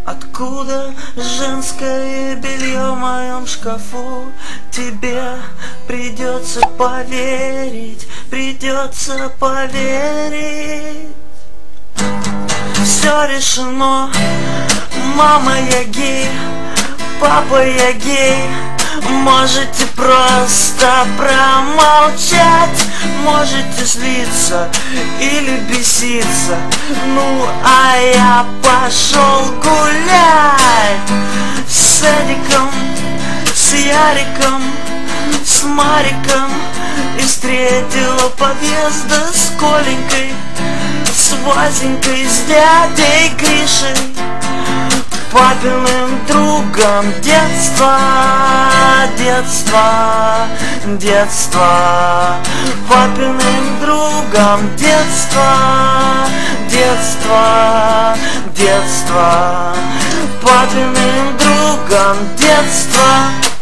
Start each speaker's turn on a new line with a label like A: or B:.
A: Откуда женское белье в моем шкафу? Тебе придется поверить, придется поверить. Все решено, мама я гей, папа я гей. Можете просто промолчать, можете злиться или беситься. Ну а я пошел гулять с Эдиком, с Яриком, с Мариком. И встретила подъезда с Коленькой, с Вазенькой, с дядей Гришей, папиным другом детства, детства, детства, папиным другом детства, детства, детства, папиным другом детства.